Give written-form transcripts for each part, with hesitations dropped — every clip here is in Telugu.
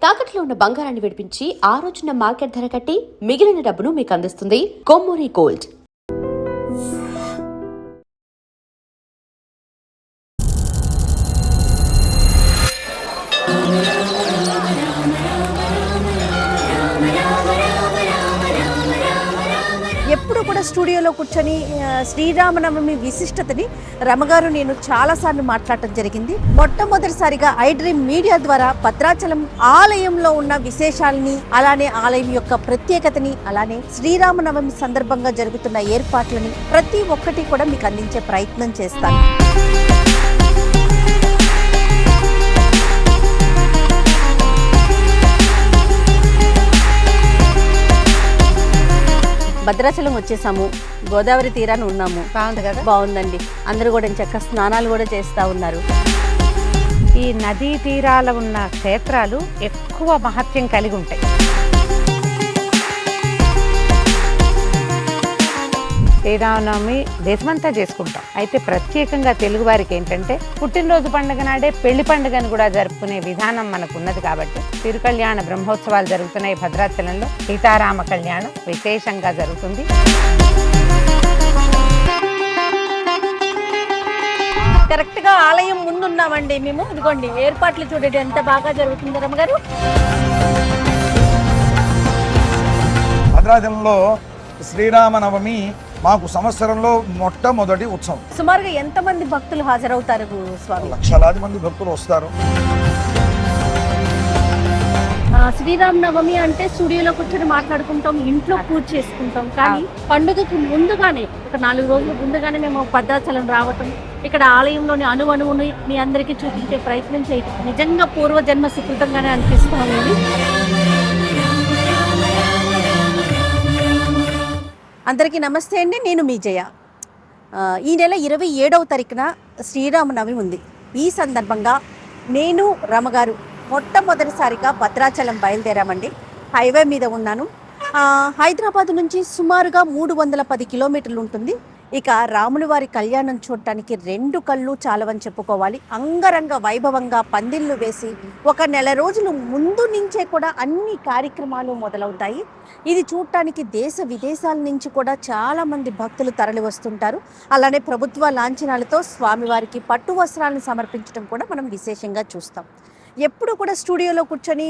తాకట్లో ఉన్న బంగారాన్ని విడిపించి ఆ రోజున మార్కెట్ ధర కట్టి మిగిలిన డబ్బును మీకు అందిస్తుంది కొమ్మూరి గోల్డ్. ఎప్పుడు కూడా స్టూడియోలో కూర్చొని శ్రీరామనవమి విశిష్టతని రమగారు నేను చాలాసార్లు మాట్లాడటం జరిగింది. మొట్టమొదటిసారిగా ఐ డ్రీమ్ మీడియా ద్వారా భద్రాచలం ఆలయంలో ఉన్న విశేషాలని, అలానే ఆలయం యొక్క ప్రత్యేకతని, అలానే శ్రీరామనవమి సందర్భంగా జరుగుతున్న ఏర్పాట్లని ప్రతి ఒక్కటి కూడా మీకు అందించే ప్రయత్నం చేస్తాను. భద్రాచలం వచ్చేసాము, గోదావరి తీరాన్ని ఉన్నాము. బాగుంది కదా? బాగుందండి. అందరూ కూడా చక్కగా స్నానాలు కూడా చేస్తూ ఉన్నారు. ఈ నదీ తీరాల ఉన్న క్షేత్రాలు ఎక్కువ మహత్యం కలిగి ఉంటాయి. శ్రీరామనవమి దేశమంతా చేసుకుంటాం. అయితే ప్రత్యేకంగా తెలుగు వారికి ఏంటంటే పుట్టినరోజు పండుగ నాడే పెళ్లి పండుగను కూడా జరుపుకునే విధానం మనకు ఉన్నది. కాబట్టి తిరుకళ్యాణ బ్రహ్మోత్సవాలు జరుగుతున్నాయి భద్రాచలంలో. సీతారామ కళ్యాణం విశేషంగా జరుగుతుంది. కరెక్ట్ గా ఆలయం ముందున్నామండి మేము. ఇదిగోండి ఏర్పాట్లు చూడండి ఎంత బాగా జరుగుతుంది రమ్మగారు. భద్రాచలంలో శ్రీరామనవమి మాకు సంవత్సరంలో మొట్టమొదటి ఉత్సవం. సుమారుగా ఎంతమంది భక్తులు హాజరవుతారు స్వామి? లక్షలాది మంది భక్తులు వస్తారు. శ్రీరామనవమి అంటే స్టూడియోలో కూర్చొని మాట్లాడుకుంటాం, ఇంట్లో పూజ చేసుకుంటాం. కానీ పండుగకు ముందుగానే ఒక 4 రోజుల ముందుగానే మేము భద్రాచలం రావటం, ఇక్కడ ఆలయంలోని అణువుని మీ అందరికీ చూపించే ప్రయత్నం చేయటం నిజంగా పూర్వజన్మ సుకృతంగానే అనిపిస్తాము. అందరికీ నమస్తే అండి, నేను మీ జయ. ఈ నెల 27వ తారీఖున శ్రీరామనవమి ఉంది. ఈ సందర్భంగా నేను రమగారు మొట్టమొదటిసారిగా భద్రాచలం బయలుదేరామండి. హైవే మీద ఉన్నాను. హైదరాబాద్ నుంచి సుమారుగా 310 కిలోమీటర్లు ఉంటుంది. ఇక రాముల వారి కళ్యాణం చూడటానికి 2 కళ్ళు చాలవని చెప్పుకోవాలి. అంగరంగ వైభవంగా పందిళ్ళు వేసి 1 నెల రోజులు ముందు నుంచే కూడా అన్ని కార్యక్రమాలు మొదలవుతాయి. ఇది చూడటానికి దేశ విదేశాల నుంచి కూడా చాలామంది భక్తులు తరలి వస్తుంటారు. అలానే ప్రభుత్వ లాంఛనాలతో స్వామివారికి పట్టు వస్త్రాలను సమర్పించడం కూడా మనం విశేషంగా చూస్తాం. ఎప్పుడు కూడా స్టూడియోలో కూర్చొని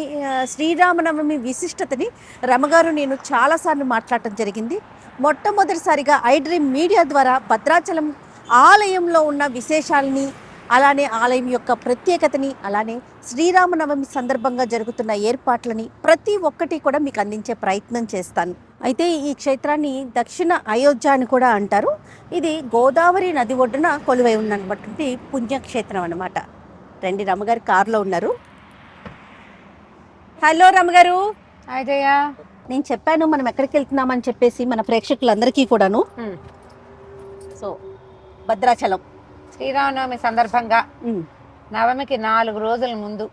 శ్రీరామనవమి విశిష్టతని రమగారు నేను చాలాసార్లు మాట్లాడటం జరిగింది. మొట్టమొదటిసారిగా ఐ డ్రీమ్ మీడియా ద్వారా భద్రాచలం ఆలయంలో ఉన్న విశేషాలని, అలానే ఆలయం యొక్క ప్రత్యేకతని, అలానే శ్రీరామనవమి సందర్భంగా జరుగుతున్న ఏర్పాట్లని ప్రతి ఒక్కటి కూడా మీకు అందించే ప్రయత్నం చేస్తాను. అయితే ఈ క్షేత్రాన్ని దక్షిణ అయోధ్య అని కూడా అంటారు. ఇది గోదావరి నది ఒడ్డున కొలువై ఉన్నటువంటి పుణ్యక్షేత్రం అన్నమాట. రండి, రమ్మగారు కారులో ఉన్నారు. హలో రమ్మగారు. హాయ్ జయ. నేను చెప్పాను మనం ఎక్కడికి వెళ్తున్నామని చెప్పేసి మన ప్రేక్షకులందరికీ కూడాను. సో భద్రాచలం శ్రీరామనవమి సందర్భంగా నవమికి 4 రోజుల ముందు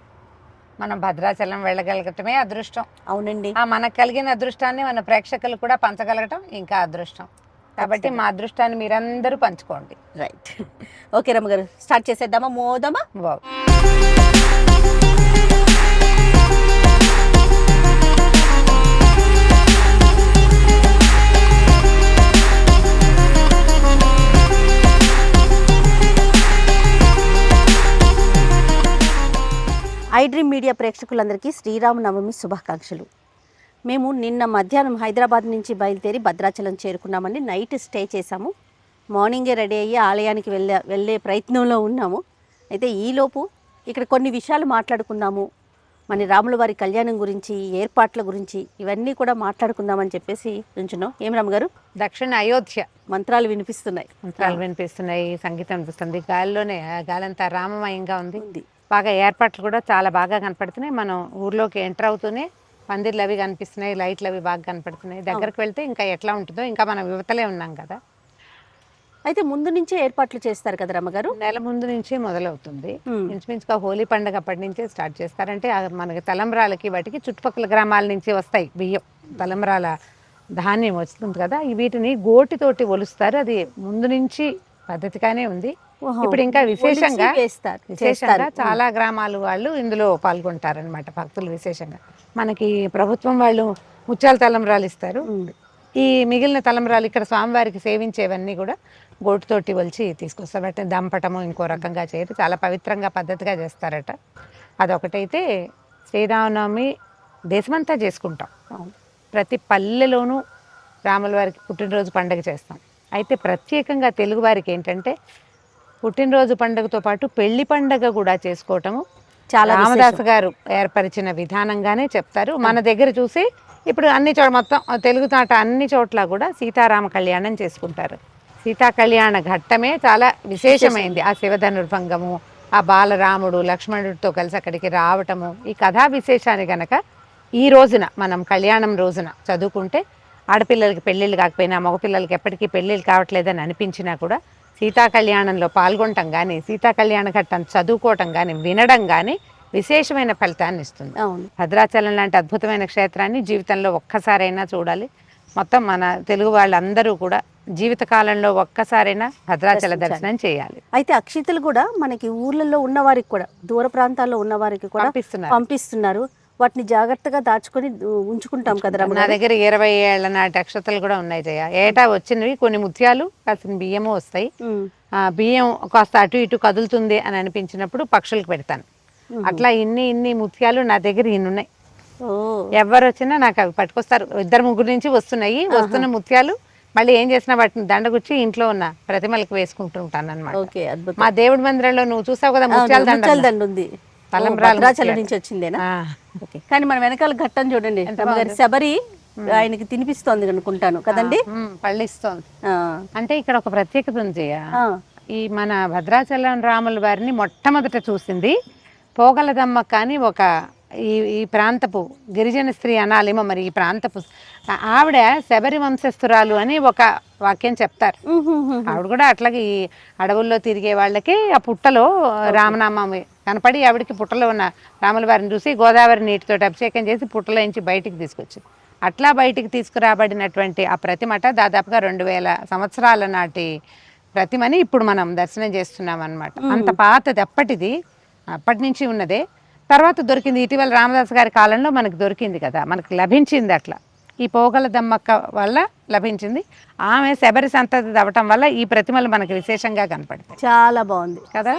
మనం భద్రాచలం వెళ్ళగలగటమే అదృష్టం. అవునండి. మనకు కలిగిన అదృష్టాన్ని మన ప్రేక్షకులు కూడా పంచగలగటం ఇంకా అదృష్టం. కాబట్టి మా అదృష్టాన్ని మీరందరూ పంచుకోండి. రైట్. ఓకే రమ్మగారు, స్టార్ట్ చేసేద్దామా? మోదమా? బాగు. ఐ డ్రీమ్ మీడియా ప్రేక్షకులందరికీ శ్రీరామనవమి శుభాకాంక్షలు. మేము నిన్న మధ్యాహ్నం హైదరాబాద్ నుంచి బయలుదేరి భద్రాచలం చేరుకున్నామండి. నైట్ స్టే చేసాము. మార్నింగే రెడీ అయ్యి ఆలయానికి వెళ్ళే ప్రయత్నంలో ఉన్నాము. అయితే ఈలోపు ఇక్కడ కొన్ని విషయాలు మాట్లాడుకుందాము. మన రాముల వారి కళ్యాణం గురించి, ఏర్పాట్ల గురించి ఇవన్నీ కూడా మాట్లాడుకుందామని చెప్పేసి ఉంచున్నాం. ఏం రామగారు? దక్షిణ అయోధ్య మంత్రాలు వినిపిస్తున్నాయి. సంగీతం వినిపిస్తుంది. గాలిలోనే గాలంతా రామమయంగా ఉంది. బాగా ఏర్పాట్లు కూడా చాలా బాగా కనపడుతున్నాయి. మనం ఊర్లోకి ఎంటర్ అవుతూనే పందిర్లు అవి కనిపిస్తున్నాయి, లైట్లు అవి బాగా కనపడుతున్నాయి. దగ్గరకు వెళ్తే ఇంకా ఎట్లా ఉంటుందో, ఇంకా మనం యువతలే ఉన్నాం కదా. అయితే ముందు నుంచే ఏర్పాట్లు చేస్తారు కదా రమ్మగారు? నెల ముందు నుంచే మొదలవుతుంది. ఇంచుమించుగా హోలీ పండుగ అప్పటి నుంచే స్టార్ట్ చేస్తారంటే మనకి తలంబ్రాలకి వాటికి చుట్టుపక్కల గ్రామాల నుంచి వస్తాయి బియ్యం, తలంబ్రాల ధాన్యం వస్తుంది కదా. వీటిని గోటితోటి ఒలుస్తారు. అది ముందు నుంచి పద్ధతిగానే ఉంది. ఓహో. ఇప్పుడు ఇంకా విశేషంగా ఒలిచి వేస్తారు, విశేషంగా చేస్తారు. చాలా గ్రామాలు వాళ్ళు ఇందులో పాల్గొంటారనమాట, భక్తులు విశేషంగా. మనకి ప్రభుత్వం వాళ్ళు ముత్యాల తలంబ్రాలు ఇస్తారు. ఉమ్. ఈ మిగిలిన తలంబ్రాలు ఇక్కడ స్వామివారికి సేవించేవన్నీ కూడా గోటుతోటి ఒలిచి తీసుకొస్తారు. బట్ దంపటము ఇంకో రకంగా చేయరు, చాలా పవిత్రంగా పద్ధతిగా చేస్తారట. అదొకటైతే శ్రీరామనవమి దేశమంతా చేసుకుంటాం. ప్రతి పల్లెలోనూ రాముల వారికి పుట్టినరోజు పండుగ చేస్తాం. అయితే ప్రత్యేకంగా తెలుగు వారికి ఏంటంటే పుట్టినరోజు పండుగతో పాటు పెళ్లి పండుగ కూడా చేసుకోవటము చాలా రామదాస్ గారు ఏర్పరిచిన విధానంగానే చెప్తారు. మన దగ్గర చూసి ఇప్పుడు అన్ని చోట్ల మొత్తం తెలుగు తాట అన్ని చోట్ల కూడా సీతారామ కళ్యాణం చేసుకుంటారు. సీతా కళ్యాణ ఘట్టమే చాలా విశేషమైంది. ఆ శివధనుర్భంగము, ఆ బాలరాముడు లక్ష్మణుడితో కలిసి అక్కడికి రావటము, ఈ కథా విశేషాన్ని గనక ఈ రోజున మనం కళ్యాణం రోజున చదువుకుంటే ఆడపిల్లలకి పెళ్ళిళ్ళు కాకపోయినా మగపిల్లలకి ఎప్పటికీ పెళ్ళిళ్ళు కావట్లేదని అనిపించినా కూడా సీతా కళ్యాణంలో పాల్గొనటం కానీ సీతా కళ్యాణ ఘట్టం చదువుకోవటం కానీ వినడం కానీ విశేషమైన ఫలితాన్ని ఇస్తుంది. అవును. భద్రాచలం లాంటి అద్భుతమైన క్షేత్రాన్ని జీవితంలో ఒక్కసారైనా చూడాలి. మొత్తం మన తెలుగు వాళ్ళందరూ కూడా జీవితకాలంలో ఒక్కసారైనా భద్రాచల దర్శనం చేయాలి. అయితే అక్షితలు కూడా మనకి ఊర్లలో ఉన్న వారికి కూడా, దూర ప్రాంతాల్లో ఉన్న వారికి కూడా పంపిస్తున్నారు. వాటిని జాగ్రత్తగా దాచుకొని ఉంచుకుంటాం కదా రమణ. నా దగ్గర 20 ఏళ్ల నాటి అక్షతలు కూడా ఉన్నాయి జయ. ఏటా వచ్చినవి కొన్ని ముత్యాలు, కాసిన బియ్యము వస్తాయి. ఆ బియ్యం కాస్త అటు ఇటు కదులుతుంది అని అనిపించినప్పుడు పక్షులకు పెడతాను. అట్లా ఇన్ని ముత్యాలు నా దగ్గర ఉన్నాయి. ఎవరు వచ్చినా నాకు అవి పట్టుకొస్తారు. 2-3 నుంచి వస్తున్నాయి. వస్తున్న ముత్యాలు మళ్ళీ ఏం చేసినా వాటిని దండగుచ్చి ఇంట్లో ఉన్న ప్రతిమలకు వేసుకుంటూ ఉంటాను అనమాట. మా దేవుడి మందిరంలో నువ్వు చూసావు కదా ముత్యాల దండ ఉంది. భద్రాచలం నుంచి వచ్చిందేనా? కానీ మన వెనకాల ఘట్టం చూడండి, శబరి ఆయనకి తినిపిస్తోంది అనుకుంటాను కదండి, పళ్ళిస్తోంది. అంటే ఇక్కడ ఒక ప్రత్యేకత ఉంది. ఈ మన భద్రాచలం రాముల వారిని మొట్టమొదట చూసింది పోగలదమ్మ కానీ ఒక ఈ ప్రాంతపు గిరిజన స్త్రీ అనాలేమో మరి, ఈ ప్రాంతపు ఆవిడ శబరి వంశస్థురాలు అని ఒక వాక్యం చెప్తారు. ఆవిడ కూడా అట్లాగే ఈ అడవుల్లో తిరిగే వాళ్ళకి ఆ పుట్టలో రామనామం కనపడి ఆవిడకి పుట్టలో ఉన్న రాముల వారిని చూసి గోదావరి నీటితో అభిషేకం చేసి పుట్టలో నుంచి బయటికి తీసుకొచ్చి అట్లా బయటికి తీసుకురాబడినటువంటి ఆ ప్రతిమట దాదాపుగా 2000 సంవత్సరాల నాటి ప్రతిమని ఇప్పుడు మనం దర్శనం చేస్తున్నాం అనమాట. అంత పాతది, అప్పటి నుంచి ఉన్నదే. తర్వాత దొరికింది ఇటీవల రామదాస్ గారి కాలంలో మనకు దొరికింది కదా, మనకు లభించింది. అట్లా ఈ పోగల దమ్మక్క వల్ల లభించింది. ఆమె శబరి సంతతి అవ్వటం వల్ల ఈ ప్రతిమలు మనకు విశేషంగా కనపడతాయి. చాలా బాగుంది కదా.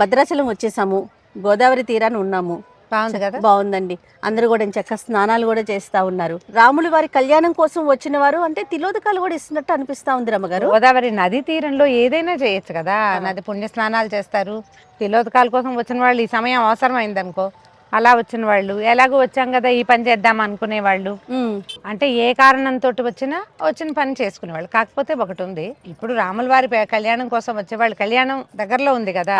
భద్రాచలం వచ్చేసాము, గోదావరి తీరాన్ని ఉన్నాము. బాగుంది కదా, బాగుందండి. అందరూ కూడా చక్కగా స్నానాలు కూడా చేస్తా ఉన్నారు. రాములు వారి కళ్యాణం కోసం వచ్చిన వారు అంటే తిలోదకాలు కూడా ఇస్తున్నట్టు అనిపిస్తా ఉంది రమ్మగారు. గోదావరి నది తీరంలో ఏదైనా చేయొచ్చు కదా, నది పుణ్య స్నానాలు చేస్తారు. తిలోదకాల కోసం వచ్చిన వాళ్ళు ఈ సమయం అవసరమైంది అనుకో, అలా వచ్చిన వాళ్ళు ఎలాగో వచ్చాం కదా ఈ పని చేద్దాం అనుకునే వాళ్ళు, అంటే ఏ కారణంతో వచ్చిన పని చేసుకునేవాళ్ళు. కాకపోతే ఒకటి ఉంది, ఇప్పుడు రాముల వారి కళ్యాణం కోసం వచ్చేవాళ్ళు కళ్యాణం దగ్గరలో ఉంది కదా,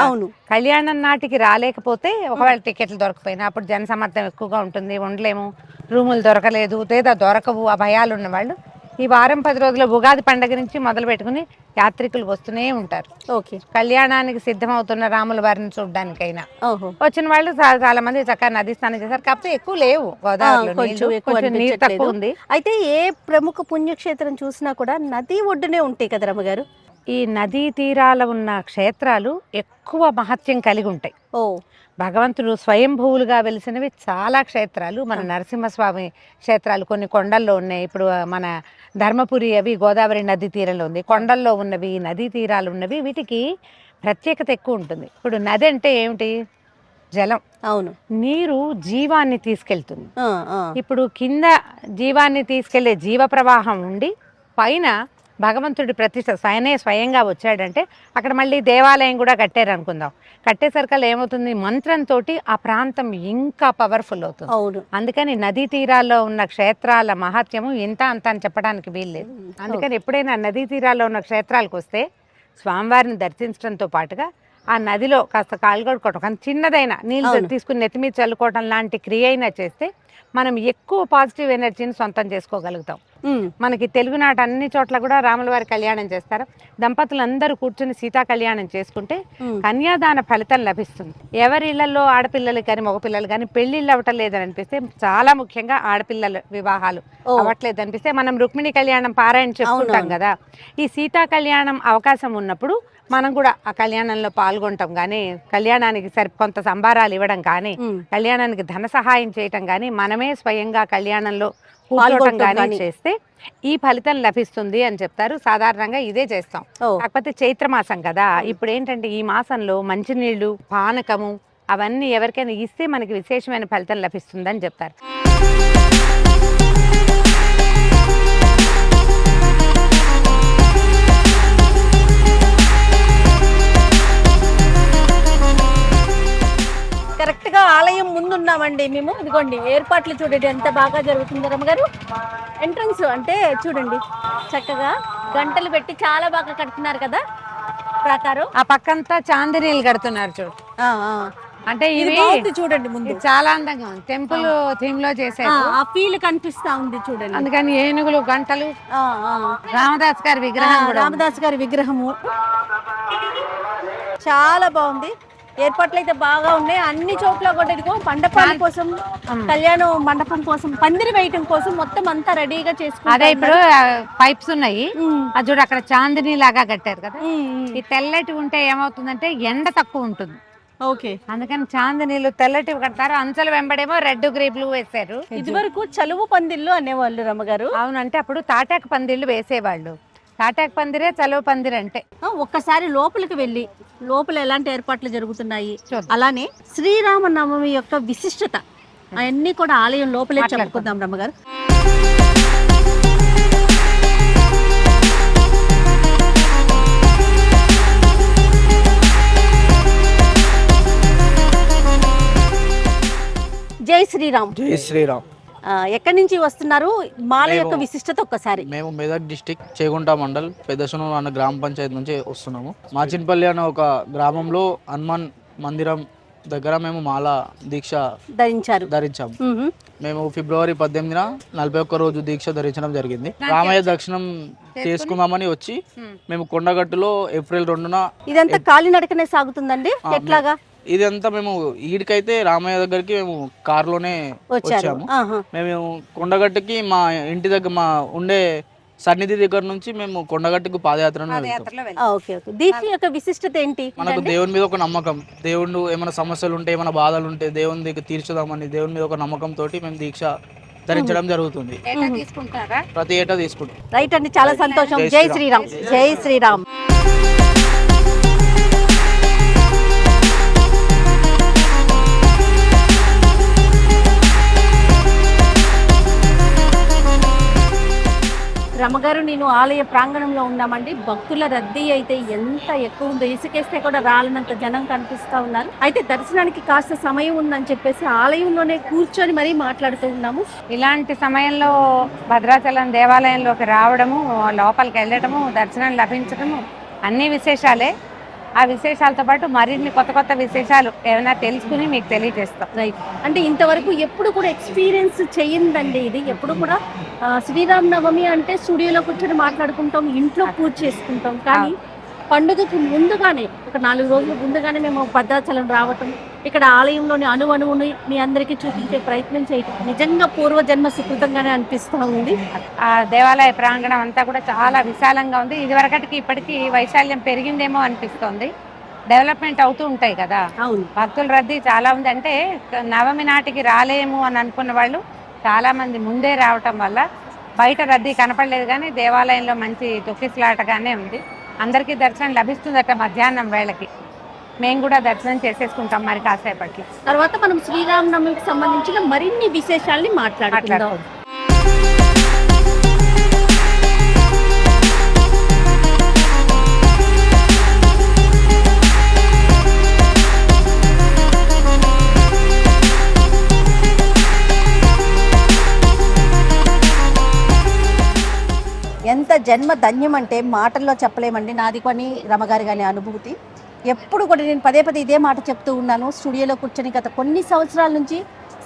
కళ్యాణం నాటికి రాలేకపోతే ఒకవేళ టికెట్లు దొరకపోయినా అప్పుడు జనసమర్థం ఎక్కువగా ఉంటుంది, ఉండలేము, రూములు దొరకలేదు లేదా దొరకవు, ఆ భయాలు ఉన్నవాళ్ళు ఈ వారం 10 రోజుల ఉగాది పండుగ నుంచి మొదలు పెట్టుకుని యాత్రికులు వస్తూనే ఉంటారు. కళ్యాణానికి సిద్ధమవుతున్న రాముల వారిని చూడడానికైనా వచ్చిన వాళ్ళు చాలా మంది చక్కగా నది స్నానం చేశారు. కాకపోతే ఎక్కువ లేవు గోదావరిలో, నీరు తక్కువ ఉంది. అయితే ఏ ప్రముఖ పుణ్యక్షేత్రం చూసినా కూడా నది ఒడ్డునే ఉంటాయి కదా రమ్మగారు. ఈ నదీ తీరాల ఉన్న క్షేత్రాలు ఎక్కువ మహత్యం కలిగి ఉంటాయి. భగవంతుడు స్వయంభూవులుగా వెలిసినవి చాలా క్షేత్రాలు. మన నరసింహస్వామి క్షేత్రాలు కొన్ని కొండల్లో ఉన్నాయి. ఇప్పుడు మన ధర్మపురి అవి గోదావరి నదీ తీరంలో ఉంది. కొండల్లో ఉన్నవి, నదీ తీరాలు ఉన్నవి, వీటికి ప్రత్యేకత ఎక్కువ ఉంటుంది. ఇప్పుడు నది అంటే ఏమిటి? జలం. అవును, నీరు జీవాన్ని తీసుకెళ్తుంది. ఇప్పుడు కింద జీవాన్ని తీసుకెళ్లే జీవ ప్రవాహం ఉండి పైన భగవంతుడి ప్రతిష్ట స్వయంగా వచ్చాడంటే అక్కడ మళ్ళీ దేవాలయం కూడా కట్టారు అనుకుందాం. కట్టేసరికల్లా ఏమవుతుంది, మంత్రంతో ఆ ప్రాంతం ఇంకా పవర్ఫుల్ అవుతుంది. అందుకని నదీ తీరాల్లో ఉన్న క్షేత్రాల మహత్యము ఇంత అంత అని చెప్పడానికి వీల్లేదు. అందుకని ఎప్పుడైనా నదీ తీరాల్లో ఉన్న క్షేత్రాలకు వస్తే స్వామివారిని దర్శించడంతో పాటుగా ఆ నదిలో కాస్త కాళ్ళు కడుక్కోవటం, కానీ చిన్నదైనా నీళ్ళు తీసుకుని నెత్తిమీద చల్లుకోవటం లాంటి క్రియ అయినా చేస్తే మనం ఎక్కువ పాజిటివ్ ఎనర్జీని సొంతం చేసుకోగలుగుతాం. మనకి తెలుగునాట అన్ని చోట్ల కూడా రాముల వారి కళ్యాణం చేస్తారు. దంపతులందరూ కూర్చుని సీతా కళ్యాణం చేసుకుంటే కన్యాదాన ఫలితం లభిస్తుంది. ఎవరి ఇళ్లలో ఆడపిల్లలు కానీ మగపిల్లలు కానీ పెళ్లిళ్ళు అవ్వటం లేదని అనిపిస్తే, చాలా ముఖ్యంగా ఆడపిల్లల వివాహాలు అవ్వట్లేదు అనిపిస్తే మనం రుక్మిణి కళ్యాణం పారాయణ చెప్పుకుంటాం కదా. ఈ సీతా కళ్యాణం అవకాశం ఉన్నప్పుడు మనం కూడా ఆ కళ్యాణంలో పాల్గొంటాం కానీ, కళ్యాణానికి కొంత సంభారాలు ఇవ్వడం కానీ, కళ్యాణానికి ధన సహాయం చేయటం కానీ, మనమే స్వయంగా కళ్యాణంలో కూర్చోవటం కానీ చేస్తే ఈ ఫలితం లభిస్తుంది అని చెప్తారు. సాధారణంగా ఇదే చేస్తాం. కాకపోతే చైత్రమాసం కదా, ఇప్పుడు ఏంటంటే ఈ మాసంలో మంచినీళ్లు, పానకము అవన్నీ ఎవరికైనా ఇస్తే మనకి విశేషమైన ఫలితం లభిస్తుందని చెప్తారు. కరెక్ట్ గా ఆలయం ముందున్నామండి మేము. ఇదిగోండి ఏర్పాట్లు చూడండి ఎంత బాగా జరుగుతుంది రమ్మగారు. ఎంట్రన్స్ అంటే చూడండి చక్కగా గంటలు పెట్టి చాలా బాగా కడుతున్నారు కదా ప్రకారం. ఆ పక్కంతా చాందినీలు కడుతున్నారు చూడు. అంటే ఇది చూడండి ముందు చాలా అందంగా ఉంది. టెంపుల్ థీమ్ లో చేశారు. ఆ ఫీల్ కనిపిస్తా ఉంది చూడండి. అందుకని ఏనుగులు, గంటలు, రామదాస్ గారి విగ్రహం, రామదాస్ గారి విగ్రహము చాలా బాగుంది. ఏర్పాట్లు అయితే బాగా ఉన్నాయి అన్ని చోట్ల. కూడా ఇదిగో మండపాల కోసం, కళ్యాణ మండపం కోసం, పందిరి వేయటం కోసం మొత్తం అంతా రెడీగా చేసుకున్నారు. అదే ఇప్పుడు పైప్స్ ఉన్నాయి, అది చూడు అక్కడ చాందిని లాగా కట్టారు కదా. ఈ తెల్లటి ఉంటే ఏమవుతుందంటే ఎండ తక్కువ ఉంటుంది. ఓకే, అందుకని చాందినీలు తెల్లటివి కడతారు. అంచలు వెంబడేమో రెడ్ గ్రే బ్లూ వేశారు. ఇది వరకు చలువు పందిళ్ళు అనేవాళ్ళు రమ్మగారు. అవునంటే అప్పుడు తాటాకు పందిళ్ళు వేసేవాళ్ళు. తాటాకు పందిరే చలువ పందిరి అంటే. ఒక్కసారి లోపలికి వెళ్ళి లోపల ఎలాంటి ఏర్పాట్లు జరుగుతున్నాయి, అలానే శ్రీరామనవమి యొక్క విశిష్టత అవన్నీ కూడా ఆలయం లోపలే చెప్పుకుందాం రమ్మగారు. జై శ్రీరామ్. జై శ్రీరామ్. ఎక్కడి నుంచి వస్తున్నారు? మాల యొక్క విశిష్టత ఒక్కసారి. మేము మెదక్ డిస్టిక్ చేగుంట మండల్ పెద్దసనూరు అన్న గ్రామ పంచాయతీ నుంచి వస్తున్నాము. మాచిన్పల్లి అనే ఒక గ్రామంలో హనుమాన్ మందిరం దగ్గర మేము మాల దీక్ష ధరించాము. మేము ఫిబ్రవరి 18న 41 రోజు దీక్ష ధరించడం జరిగింది. రామయ్య దర్శనం చేసుకుందామని వచ్చి మేము కొండగట్టులో ఏప్రిల్ 2న. ఇదంతా కాలినడకనే సాగుతుందండి ఎట్లాగా? ఇదంతా మేము ఈడికైతే రామయ్య దగ్గరికి మేము కారులోనే వచ్చాము. మేము కొండగట్టుకి మా ఇంటి దగ్గర మా ఉండే సన్నిధి దగ్గర నుంచి మేము కొండగట్టుకు పాదయాత్రను వెళ్తాం. దీక్ష యొక్క విశిష్టత ఏంటి? మనకు దేవుని మీద ఒక నమ్మకం. దేవుడు ఏమైనా సమస్యలు ఉంటే, ఏమైనా బాధలు ఉంటే దేవుని దగ్గర తీర్చుదామని దేవుని మీద ఒక నమ్మకం తోటి మేము దీక్ష ధరించడం జరుగుతుంది. ప్రతి ఏటా తీసుకుంటాం. రైట్ అండి, చాలా సంతోషం. జై శ్రీరామ్. జై శ్రీరామ్. రమ్మగారు, నేను ఆలయ ప్రాంగణంలో ఉన్నామండి. భక్తుల రద్దీ అయితే ఎంత ఎక్కువ ఉందో, ఇసుకేస్తే కూడా రాలనంత జనం కనిపిస్తూ ఉన్నారు. అయితే దర్శనానికి కాస్త సమయం ఉందని చెప్పేసి ఆలయంలోనే కూర్చొని మరీ మాట్లాడుతూ ఉన్నాము. ఇలాంటి సమయంలో భద్రాచలం దేవాలయంలోకి రావడము, లోపలికి వెళ్ళడము, దర్శనం లభించడము అన్ని విశేషాలే. ఆ విశేషాలతో పాటు మరిన్ని కొత్త కొత్త విశేషాలు ఏమైనా తెలుసుకుని మీకు తెలియజేస్తాం. రైట్, అంటే ఇంతవరకు ఎప్పుడు కూడా ఎక్స్పీరియన్స్ చెయ్యిందండి ఇది. ఎప్పుడు కూడా శ్రీరామనవమి అంటే స్టూడియోలో కూర్చొని మాట్లాడుకుంటాం, ఇంట్లో పూజ చేసుకుంటాం. కానీ పండుగకు ముందుగానే ఒక 4 రోజుల ముందుగానే మేము భద్రాచలం రావటం, ఇక్కడ ఆలయంలోని అణువుని మీ అందరికీ చూపించే ప్రయత్నం చేయటం నిజంగా పూర్వజన్మ సుకృతంగానే అనిపిస్తూ ఉంది. ఆ దేవాలయ ప్రాంగణం అంతా కూడా చాలా విశాలంగా ఉంది. ఇదివరకటికి ఇప్పటికీ వైశాల్యం పెరిగిందేమో అనిపిస్తోంది. డెవలప్మెంట్ అవుతూ ఉంటాయి కదా. అవును, భక్తుల రద్దీ చాలా ఉంది. అంటే నవమి నాటికి రాలేము అని అనుకున్న వాళ్ళు చాలా మంది ముందే రావటం వల్ల బయట రద్దీ కనపడలేదు. కానీ దేవాలయంలో మంచి తొక్కిసలాటగానే ఉంది. అందరికీ దర్శనం లభిస్తుందట మధ్యాహ్నం వేళకి. మేము కూడా దర్శనం చేసేసుకుంటాం మరి కాసేపట్లో. తర్వాత మనం శ్రీరామనవమికి సంబంధించిన మరిన్ని విశేషాలని మాట్లాడుకుందాం. ఎంత జన్మ ధన్యం అంటే మాటల్లో చెప్పలేమండి. నాది కొని రమగారి గారి అనుభూతి. ఎప్పుడు కూడా నేను పదే పదే ఇదే మాట చెప్తూ ఉన్నాను. స్టూడియోలో కూర్చొని గత కొన్ని సంవత్సరాల నుంచి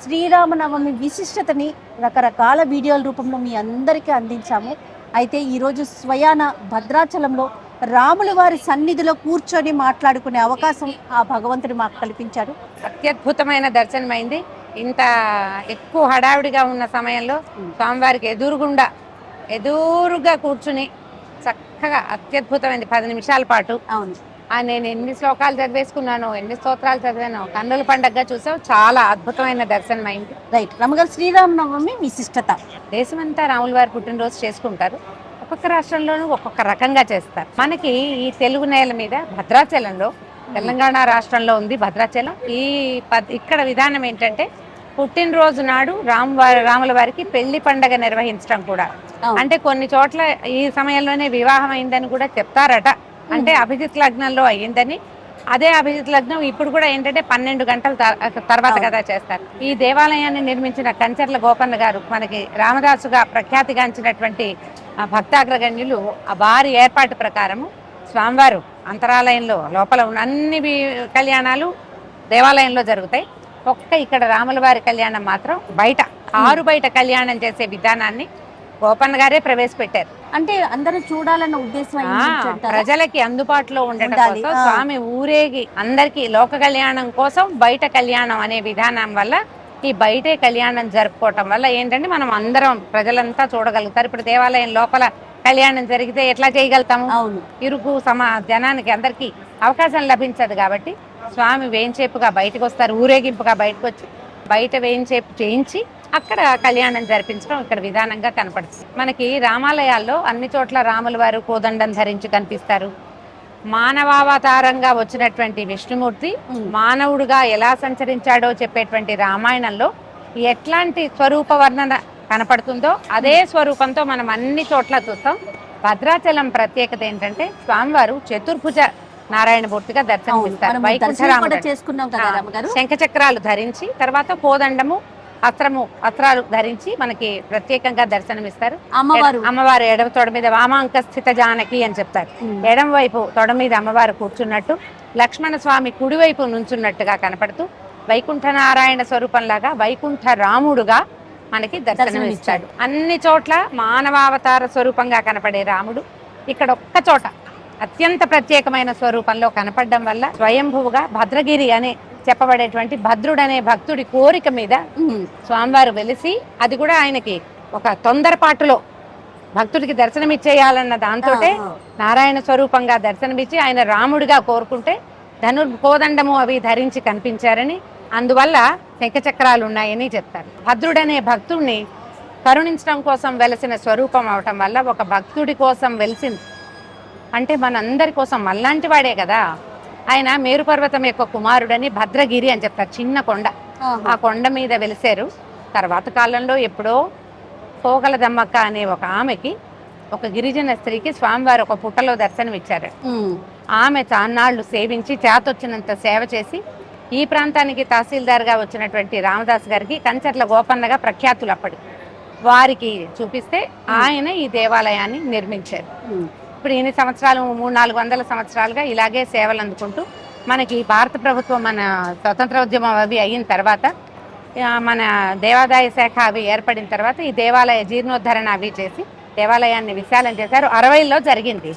శ్రీరామనవమి విశిష్టతని రకరకాల వీడియోల రూపంలో మీ అందరికీ అందించాము. అయితే ఈరోజు స్వయాన భద్రాచలంలో రాముల వారి సన్నిధిలో కూర్చొని మాట్లాడుకునే అవకాశం ఆ భగవంతుడు మాకు కల్పించాడు. అత్యద్భుతమైన దర్శనమైంది. ఇంత ఎక్కువ హడావిడిగా ఉన్న సమయంలో స్వామివారికి ఎదురుగా కూర్చుని చక్కగా అత్యద్భుతమైంది 10 నిమిషాల పాటు. అవును, నేను ఎన్ని శ్లోకాలు చదివేసుకున్నాను, ఎన్ని స్తోత్రాలు చదివాను, కన్నుల పండగగా చూసావు. చాలా అద్భుతమైన దర్శనం అయింది. రైట్ రమగారు, శ్రీరామనవమి విశిష్టత. దేశమంతా రాముల వారి పుట్టినరోజు చేసుకుంటారు. ఒక్కొక్క రాష్ట్రంలోనూ ఒక్కొక్క రకంగా చేస్తారు. మనకి ఈ తెలుగు నేల మీద భద్రాచలంలో, తెలంగాణ రాష్ట్రంలో ఉంది భద్రాచలం. ఇక్కడ విధానం ఏంటంటే పుట్టినరోజు నాడు రాముల వారికి పెళ్లి పండగ నిర్వహించడం కూడా. అంటే కొన్ని చోట్ల ఈ సమయంలోనే వివాహం అయిందని కూడా చెప్తారట. అంటే అభిజిత్ లగ్నంలో అయ్యిందని. అదే అభిజిత్ లగ్నం ఇప్పుడు కూడా ఏంటంటే 12 గంటల తర్వాత కదా చేస్తారు. ఈ దేవాలయాన్ని నిర్మించిన కంచర్ల గోపన్న గారు మనకి రామదాసుగా ప్రఖ్యాతిగాంచినటువంటి భక్తాగ్రగణ్యులు వారి ఏర్పాటు ప్రకారము స్వామివారు అంతరాలయంలో లోపల ఉన్న అన్ని కళ్యాణాలు దేవాలయంలో జరుగుతాయి. ఇక్కడ రాముల వారి కళ్యాణం మాత్రం బయట బయట కళ్యాణం చేసే విధానాన్ని గోపన్న గారే ప్రవేశపెట్టారు. అంటే అందరూ చూడాలన్న ఉద్దేశం ప్రజలకి అందుబాటులో ఉండటం కోసం స్వామి ఊరేగి అందరికి లోక కళ్యాణం కోసం బయట కళ్యాణం అనే విధానం వల్ల ఈ బయటే కళ్యాణం జరుపుకోవటం వల్ల ఏంటంటే మనం అందరం ప్రజలంతా చూడగలుగుతారు. ఇప్పుడు దేవాలయం లోపల కళ్యాణం జరిగితే ఎట్లా చేయగలుగుతాము? ఇరుకు జనానికి అందరికి అవకాశం లభించదు. కాబట్టి స్వామి వేంచేపుగా బయటకు వస్తారు, ఊరేగింపుగా బయటకు వచ్చి బయట వేంచేపు చేయించి అక్కడ కళ్యాణం జరిపించడం ఇక్కడ విధానంగా కనపడుతుంది. మనకి రామాలయాల్లో అన్ని చోట్ల రాముల వారు కోదండం ధరించి కనిపిస్తారు. మానవావతారంగా వచ్చినటువంటి విష్ణుమూర్తి మానవుడుగా ఎలా సంచరించాడో చెప్పేటువంటి రామాయణంలో ఎట్లాంటి స్వరూప వర్ణన కనపడుతుందో అదే స్వరూపంతో మనం అన్ని చోట్ల చూస్తాం. భద్రాచలం ప్రత్యేకత ఏంటంటే స్వామివారు చతుర్భుజ నారాయణమూర్తిగా దర్శనమిస్తారు. శంఖచక్రాలు ధరించి తర్వాత కోదండము అస్త్రాలు ధరించి మనకి ప్రత్యేకంగా దర్శనమిస్తారు. అమ్మవారు ఎడమ తొడ మీద వామాంక స్థిత జానకి అని చెప్తారు. ఎడమ వైపు తొడ మీద అమ్మవారు కూర్చున్నట్టు, లక్ష్మణ స్వామి కుడివైపు నుంచున్నట్టుగా కనపడుతూ వైకుంఠ నారాయణ స్వరూపంలాగా వైకుంఠ రాముడుగా మనకి దర్శనమిస్తాడు. అన్ని చోట్ల మానవావతార స్వరూపంగా కనపడే రాముడు ఇక్కడ ఒక్క చోట అత్యంత ప్రత్యేకమైన స్వరూపంలో కనపడడం వల్ల స్వయంభువుగా భద్రగిరి అనే చెప్పబడేటువంటి భద్రుడనే భక్తుడి కోరిక మీద స్వామివారు వెలిసి, అది కూడా ఆయనకి ఒక తొందరపాటులో భక్తుడికి దర్శనమిచ్చేయాలన్న దాంతో నారాయణ స్వరూపంగా దర్శనమిచ్చి ఆయన రాముడిగా కోరుకుంటే కోదండము అవి ధరించి కనిపించారని, అందువల్ల శంఖచక్రాలు ఉన్నాయని చెప్తారు. భద్రుడనే భక్తుడిని కరుణించడం కోసం వెలసిన స్వరూపం అవటం వల్ల ఒక భక్తుడి కోసం వెలిసింది. అంటే మనందరి కోసం మళ్ళాంటి వాడే కదా ఆయన. మేరుపర్వతం యొక్క కుమారుడని భద్రగిరి అని చెప్తారు. చిన్న కొండ, ఆ కొండ మీద వెలిసారు. తర్వాత కాలంలో ఎప్పుడో పోగల దమ్మక్క అనే ఒక ఆమెకి, ఒక గిరిజన స్త్రీకి స్వామివారు ఒక పుట్టలో దర్శనం ఇచ్చారు. ఆమె చాన్నాళ్లు సేవించి చేతొచ్చినంత సేవ చేసి ఈ ప్రాంతానికి తహసీల్దార్గా వచ్చినటువంటి రామదాస్ గారికి కంచర్ల గోపన్నగా ప్రఖ్యాతులు అప్పటి వారికి చూపిస్తే ఆయన ఈ దేవాలయాన్ని నిర్మించారు. ఇప్పుడు ఎన్ని సంవత్సరాలు 300-400 సంవత్సరాలుగా ఇలాగే సేవలు అందుకుంటూ మనకి భారత ప్రభుత్వం మన స్వతంత్రోద్యమం అవి అయిన తర్వాత మన దేవాదాయ శాఖ అవి ఏర్పడిన తర్వాత ఈ దేవాలయ జీర్ణోద్ధరణ అవి చేసి దేవాలయాన్ని విశాలం చేశారు. 60లో జరిగింది.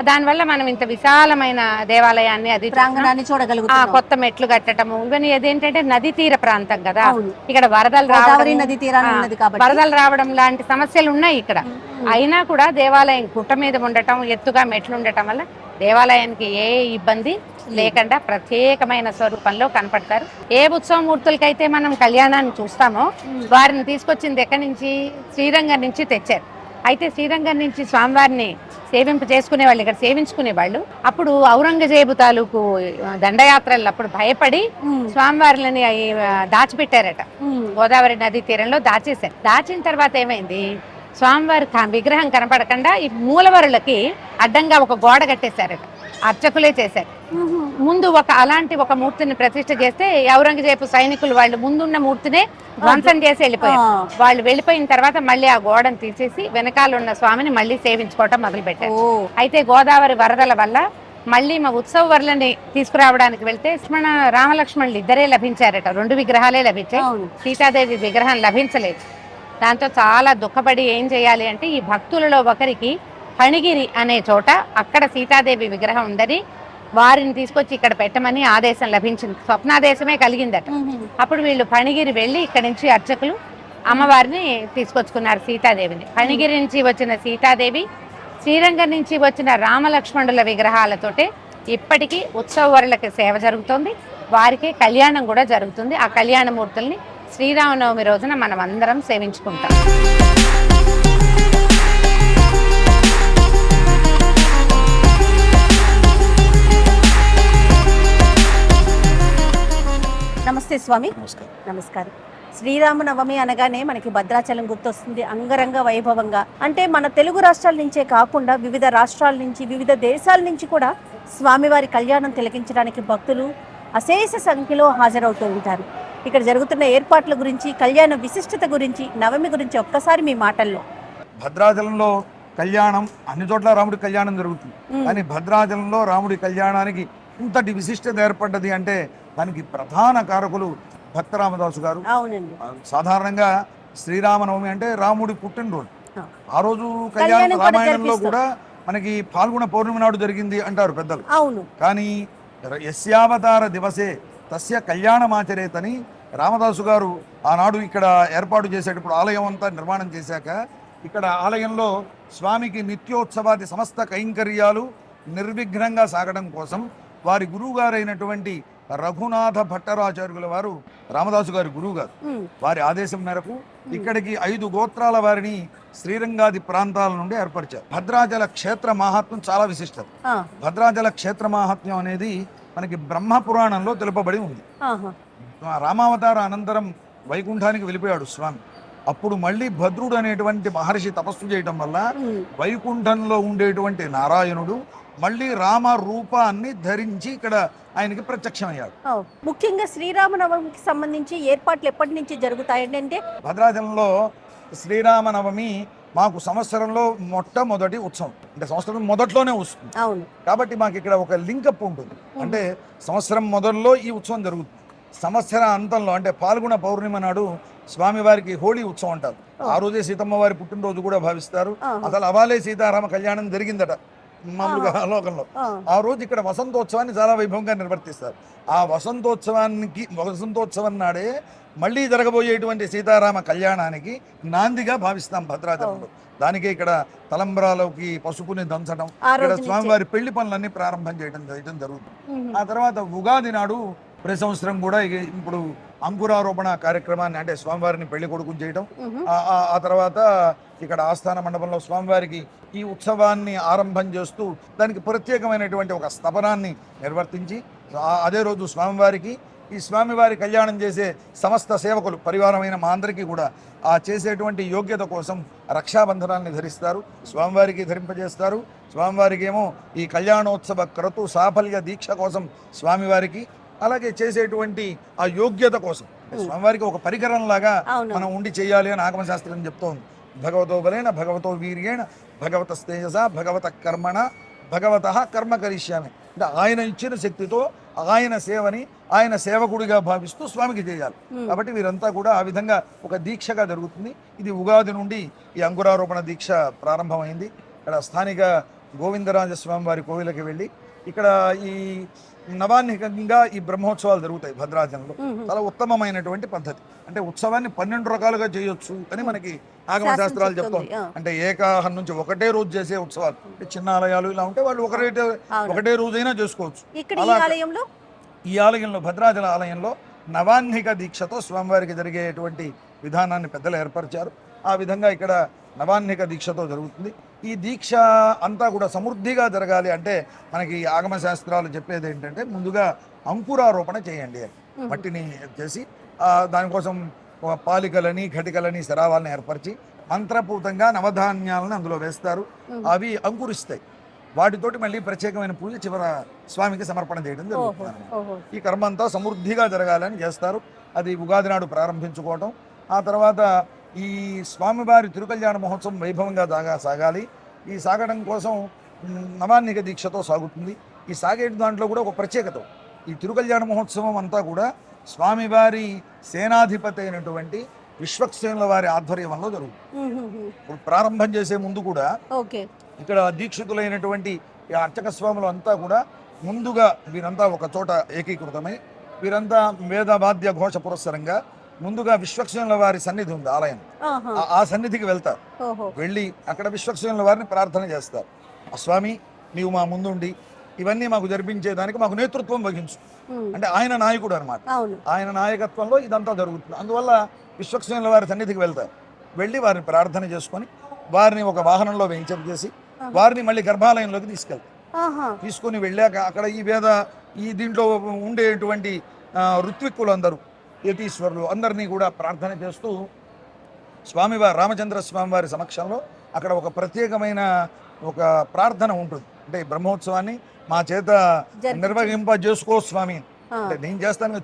దానివల్ల మనం ఇంత విశాలమైన దేవాలయాన్ని అది ప్రాంగణాన్ని చూడగలుగుతాం. కొత్త మెట్లు కట్టడము ఇవన్నీ ఏదేంటంటే నది తీర ప్రాంతం కదా, ఇక్కడ వరదలు రావడం లాంటి సమస్యలు ఉన్నాయి ఇక్కడ. అయినా కూడా దేవాలయం గుట్ట మీద ఉండటం, ఎత్తుగా మెట్లు ఉండటం వల్ల దేవాలయానికి ఏ ఇబ్బంది లేకుండా ప్రత్యేకమైన స్వరూపంలో కనపడతారు. ఏ ఉత్సవమూర్తులకైతే మనం కళ్యాణాన్ని చూస్తామో వారిని తీసుకొచ్చింది ఎక్కడి నుంచి? శ్రీరంగం నుంచి తెచ్చారు. అయితే శ్రీరంగం నుంచి స్వామివారిని సేవింపు చేసుకునే వాళ్ళు, ఇక్కడ సేవించుకునే వాళ్ళు. అప్పుడు ఔరంగజేబు తాలూకు దండయాత్రలు అప్పుడు భయపడి స్వామివారిని దాచిపెట్టారట. గోదావరి నది తీరంలో దాచేశారు. దాచిన తర్వాత ఏమైంది, స్వామివారి విగ్రహం కనపడకుండా ఈ మూలవరులకి అడ్డంగా ఒక గోడ కట్టేశారట. అర్చకులే చేశారు. ముందు అలాంటి ఒక మూర్తిని ప్రతిష్ఠ చేస్తే ఔరంగజేబు సైనికులు వాళ్ళు ముందున్న మూర్తినే ధ్వంసం చేసి వెళ్ళిపోయారు. వాళ్ళు వెళ్ళిపోయిన తర్వాత మళ్ళీ ఆ గోడను తీసేసి వెనకాల ఉన్న స్వామిని మళ్ళీ సేవించుకోవటం మొదలు పెట్టారు. అయితే గోదావరి వరదల వల్ల మళ్ళీ మా ఉత్సవ వర్లని తీసుకురావడానికి వెళ్తే మన రామలక్ష్మణులు ఇద్దరే లభించారట, 2 విగ్రహాలే లభించాయి. అవును. సీతాదేవి విగ్రహం లభించలేదు. దాంతో చాలా దుఃఖపడి ఏం చేయాలి అంటే ఈ భక్తులలో ఒకరికి ఫణిగిరి అనే చోట అక్కడ సీతాదేవి విగ్రహం ఉందని వారిని తీసుకొచ్చి ఇక్కడ పెట్టమని ఆదేశం లభించింది. స్వప్నాదేశమే కలిగిందట. అప్పుడు వీళ్ళు ఫణిగిరి వెళ్ళి ఇక్కడ నుంచి అర్చకులు అమ్మవారిని తీసుకొచ్చుకున్నారు, సీతాదేవిని. ఫణిగిరి నుంచి వచ్చిన సీతాదేవి, శ్రీరంగం నుంచి వచ్చిన రామలక్ష్మణుల విగ్రహాలతోటే ఇప్పటికీ ఉత్సవరులకి సేవ జరుగుతుంది. వారికి కళ్యాణం కూడా జరుగుతుంది. ఆ కళ్యాణమూర్తుల్ని శ్రీరామనవమి రోజున మనం అందరం సేవించుకుంటాం. నమస్తే స్వామి. నమస్కారం. నమస్కారం. శ్రీరామనవమి అనగానే మనకి భద్రాచలం గుర్తొస్తుంది అంగరంగ వైభవంగా. అంటే మన తెలుగు రాష్ట్రాల నుంచే కాకుండా వివిధ రాష్ట్రాల నుంచి, వివిధ దేశాల నుంచి కూడా స్వామివారి కళ్యాణం తిలకించడానికి భక్తులు అశేష సంఖ్యలో హాజరవుతూ ఉంటారు. ఇక్కడ జరుగుతున్న ఏర్పాట్ల గురించి, కళ్యాణ విశిష్టత గురించి, నవమి గురించి ఒక్కసారి మీ మాటల్లో. భద్రాచలంలో కళ్యాణం అన్ని చోట్ల రాముడి కళ్యాణం జరుగుతుంది, కానీ భద్రాచలంలో రాముడి కళ్యాణానికి ఇంతటి విశిష్టత ఏర్పడ్డది అంటే దానికి ప్రధాన కారకులు భక్త రామదాసు గారు. అవునండి. సాధారణంగా శ్రీరామనవమి అంటే రాముడి పుట్టినరోజు. ఆ రోజు కళ్యాణం రామాయణంలో కూడా మనకి పాల్గొన పౌర్ణమి నాడు జరిగింది అంటారు పెద్దలు. అవును. కానీ యస్యావతార దివసే తస్య కళ్యాణమాచరేతని రామదాసు గారు ఆనాడు ఇక్కడ ఏర్పాటు చేసేటప్పుడు ఆలయం అంతా నిర్మాణం చేశాక ఇక్కడ ఆలయంలో స్వామికి నిత్యోత్సవాది సమస్త కైంకర్యాలు నిర్విఘ్నంగా సాగడం కోసం వారి గురువు గారైనటువంటి రఘునాథ భట్టరాచార్యుల వారు, రామదాసు గారి గురువు గారు, వారి ఆదేశం మేరకు ఇక్కడికి 5 గోత్రాల వారిని శ్రీరంగాది ప్రాంతాల నుండి ఏర్పరిచారు. భద్రాచల క్షేత్ర మహాత్మ్యం చాలా విశిష్టత. భద్రాచల క్షేత్ర మహాత్మ్యం అనేది మనకి బ్రహ్మ పురాణంలో తెలుపబడి ఉంది. రామావతార అనంతరం వైకుంఠానికి వెళ్ళిపోయాడు స్వామి. అప్పుడు మళ్ళీ భద్రుడు అనేటువంటి మహర్షి తపస్సు చేయడం వల్ల వైకుంఠంలో ఉండేటువంటి నారాయణుడు మళ్ళీ రామ రూపాన్ని ధరించి ఇక్కడ ఆయనకి ప్రత్యక్షమయ్యాడు. ముఖ్యంగా శ్రీరామనవమికి సంబంధించి ఏర్పాట్లు ఎప్పటి నుంచి జరుగుతాయండి? అంటే భద్రాచలంలో శ్రీరామనవమి మాకు సంవత్సరంలో మొట్టమొదటి ఉత్సవం, అంటే సంవత్సరం మొదట్లోనే వస్తుంది. అవును. కాబట్టి మాకు ఇక్కడ ఒక లింకప్ ఉంటుంది. అంటే సంవత్సరం మొదల్లో ఈ ఉత్సవం జరుగుతుంది. సంవత్సర అంతంలో అంటే పాల్గొన పౌర్ణిమ నాడు స్వామివారికి హోళీ ఉత్సవం అంటారు. ఆ రోజే సీతమ్మ వారి పుట్టినరోజు కూడా భావిస్తారు. అసలు అవాలే సీతారామ కళ్యాణం జరిగిందట మామూలుగా లోకంలో. ఆ రోజు ఇక్కడ వసంతోత్సవాన్ని చాలా వైభవంగా నిర్వర్తిస్తారు. ఆ వసంతోత్సవం నాడే మళ్ళీ జరగబోయేటువంటి సీతారామ కళ్యాణానికి నాందిగా భావిస్తాం భద్రాచలంలో. దానికే ఇక్కడ తలంబ్రాలోకి పసుపుని దంచడం, ఇక్కడ స్వామివారి పెళ్లి పనులన్నీ ప్రారంభం చేయడం జరుగుతుంది. ఆ తర్వాత ఉగాది నాడు ప్రతి సంవత్సరం కూడా ఇప్పుడు అంకురారోపణ కార్యక్రమాన్ని, అంటే స్వామివారిని పెళ్లి కొడుకుని చేయడం, ఆ తర్వాత ఇక్కడ ఆస్థాన మండపంలో స్వామివారికి ఈ ఉత్సవాన్ని ఆరంభం చేస్తూ దానికి ప్రత్యేకమైనటువంటి ఒక స్తపనాన్ని నిర్వర్తించి అదే రోజు స్వామివారికి ఈ స్వామివారి కళ్యాణం చేసే సమస్త సేవకులు పరివారమైన మా అందరికీ కూడా ఆ చేసేటువంటి యోగ్యత కోసం రక్షాబంధనాన్ని ధరిస్తారు, స్వామివారికి ధరింపజేస్తారు. స్వామివారికి ఏమో ఈ కళ్యాణోత్సవ క్రతు సాఫల్య దీక్ష కోసం స్వామివారికి, అలాగే చేసేటువంటి ఆ యోగ్యత కోసం స్వామివారికి ఒక పరికరం లాగా మనం ఉండి చేయాలి అని ఆగమశాస్త్రం చెప్తోంది. భగవతో బలేన భగవతో వీర్యేణ భగవత తేజస భగవత కర్మణ భగవత కర్మ కరిష్యామి. అంటే ఆయన ఇచ్చిన శక్తితో ఆయన సేవని ఆయన సేవకుడిగా భావిస్తూ స్వామికి చేయాలి. కాబట్టి వీరంతా కూడా ఆ విధంగా ఒక దీక్షగా జరుగుతుంది. ఇది ఉగాది నుండి ఈ అంకురారోపణ దీక్ష ప్రారంభమైంది. ఇక్కడ స్థానిక గోవిందరాజస్వామి వారి కోవిలకి వెళ్ళి ఇక్కడ ఈ నవాన్నికంగా ఈ బ్రహ్మోత్సవాలు జరుగుతాయి భద్రాచలంలో. చాలా ఉత్తమమైనటువంటి పద్ధతి. అంటే ఉత్సవాన్ని 12 రకాలుగా చేయొచ్చు అని మనకి ఆగమ శాస్త్రాలు చెప్తాం. అంటే ఏకాహం నుంచి ఒకటే రోజు చేసే ఉత్సవాలు, అంటే చిన్న ఆలయాలు ఇలా ఉంటే వాళ్ళు ఒకటే రోజైనా చేసుకోవచ్చు. ఈ ఆలయంలో భద్రాచల ఆలయంలో నవాన్నిక దీక్షతో స్వామివారికి జరిగేటువంటి విధానాన్ని పెద్దలు ఏర్పరిచారు. ఆ విధంగా ఇక్కడ నవాన్నిక దీక్షతో జరుగుతుంది. ఈ దీక్ష అంతా కూడా సమృద్ధిగా జరగాలి అంటే మనకి ఆగమ శాస్త్రాలు చెప్పేది ఏంటంటే ముందుగా అంకురారోపణ చేయండి అని. మట్టిని చేసి దానికోసం పాలికలని ఘటికలని శరావాలని ఏర్పరిచి మంత్రపూతంగా నవధాన్యాలను అందులో వేస్తారు. అవి అంకురిస్తాయి. వాటితోటి మళ్ళీ ప్రత్యేకమైన పూజ చివర స్వామికి సమర్పణ చేయడం జరుగుతుంది. ఈ కర్మ అంతా సమృద్ధిగా జరగాలని చేస్తారు. అది ఉగాది నాడు ప్రారంభించుకోవటం. ఆ తర్వాత ఈ స్వామివారి తిరుకల్యాణ మహోత్సవం వైభవంగా సాగాలి. ఈ సాగడం కోసం నవాన్నిక దీక్షతో సాగుతుంది. ఈ సాగేటి దాంట్లో కూడా ఒక ప్రత్యేకత. ఈ తిరుకల్యాణ మహోత్సవం అంతా కూడా స్వామివారి సేనాధిపతి అయినటువంటి విశ్వక్సేనుల వారి ఆధ్వర్యంలో జరుగుతుంది. ఇప్పుడు ప్రారంభం చేసే ముందు కూడా ఇక్కడ దీక్షితులైనటువంటి ఈ అర్చక స్వాములు అంతా కూడా ముందుగా వీరంతా ఒక చోట ఏకీకృతమై వీరంతా వేద వాద్య ఘోష పురస్సరంగా ముందుగా విశ్వక్సేనుల వారి సన్నిధి ఉంది, ఆలయం. ఆ సన్నిధికి వెళ్తారు. వెళ్ళి అక్కడ విశ్వక్సేనుల వారిని ప్రార్థన చేస్తారు. స్వామి, నీవు మా ముందుండి ఇవన్నీ మాకు జరిపించేదానికి మాకు నేతృత్వం వహించు. అంటే ఆయన నాయకుడు అనమాట. ఆయన నాయకత్వంలో ఇదంతా జరుగుతుంది. అందువల్ల విశ్వక్సేనుల వారి సన్నిధికి వెళ్తారు. వెళ్ళి వారిని ప్రార్థన చేసుకొని వారిని ఒక వాహనంలో వేయించేసి వారిని మళ్ళీ గర్భాలయంలోకి తీసుకెళ్తారు. తీసుకొని వెళ్ళాక అక్కడ ఈ దీంట్లో ఉండేటువంటి ఋత్విక్కులు అందరూ, యతీశ్వరులు అందరినీ కూడా ప్రార్థన చేస్తూ స్వామివారి రామచంద్ర స్వామి వారి సమక్షంలో అక్కడ ఒక ప్రత్యేకమైన ఒక ప్రార్థన ఉంటుంది. అంటే ఈ బ్రహ్మోత్సవాన్ని మా చేత నిర్వహింపజేసుకో స్వామి, అంటే నేను చేస్తాను,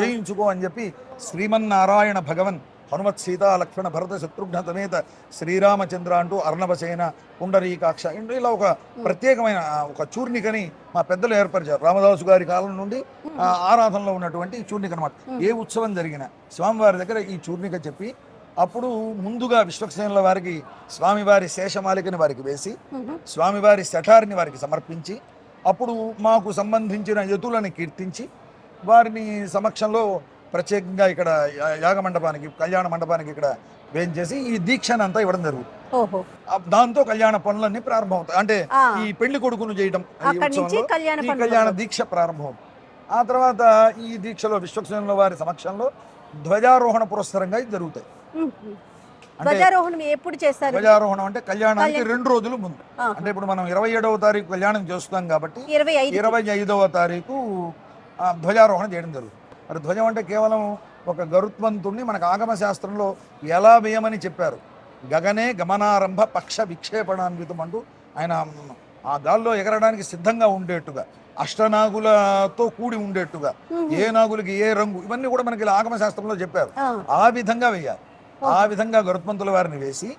చేయించుకో అని చెప్పి శ్రీమన్నారాయణ భగవన్ హనుమత్ సీతా లక్ష్మణ భరత శత్రుఘ్న సమేత శ్రీరామచంద్ర అంటూ అర్ణవసేన పుండరీకాక్ష ఇలా ఒక ప్రత్యేకమైన ఒక చూర్ణికని మా పెద్దలు ఏర్పరిచారు. రామదాసు గారి కాలం నుండి ఆరాధనలో ఉన్నటువంటి చూర్ణిక అనమాట. ఏ ఉత్సవం జరిగినా స్వామివారి దగ్గర ఈ చూర్ణిక చెప్పి అప్పుడు ముందుగా విశ్వక్సేనుల వారికి స్వామివారి శేషమాలికని వారికి వేసి స్వామివారి శఠారిని వారికి సమర్పించి అప్పుడు మాకు సంబంధించిన యతులని కీర్తించి వారిని సమక్షంలో ప్రత్యేకంగా ఇక్కడ యాగ మండపానికి, కళ్యాణ మండపానికి ఇక్కడ వేయించేసి ఈ దీక్షను అంతా ఇవ్వడం జరుగుతుంది. దాంతో కళ్యాణ పనులన్నీ ప్రారంభమవుతాయి. అంటే ఈ పెళ్లి కొడుకును చేయడం ఈ కళ్యాణ దీక్ష ప్రారంభం. ఆ తర్వాత ఈ దీక్షలో విశ్వక్సేనుల వారి సమక్షంలో ధ్వజారోహణ పురస్సరంగా ఇది జరుగుతాయి. ధ్వజారోహణం ఎప్పుడు చేస్తారు? ధ్వజారోహణం అంటే కళ్యాణానికి 2 రోజులు ముందు. అంటే ఇప్పుడు మనం 27వ తారీఖు కళ్యాణం చేస్తున్నాం కాబట్టి 25వ తారీఖు ధ్వజారోహణ చేయడం జరుగుతుంది. మరి ధ్వజం అంటే కేవలం ఒక గరుత్మంతుణ్ణి మనకు ఆగమ శాస్త్రంలో ఎలా వేయమని చెప్పారు. గగనే గమనారంభ పక్ష విక్షేపణాన్వితం అంటూ ఆయన ఆ గాల్లో ఎగరడానికి సిద్ధంగా ఉండేట్టుగా, అష్టనాగులతో కూడి ఉండేట్టుగా, ఏ నాగులకి ఏ రంగు, ఇవన్నీ కూడా మనకి ఇలా ఆగమ శాస్త్రంలో చెప్పారు. ఆ విధంగా వేయాలి. ఆ విధంగా గరుత్మంతుల వారిని వేసి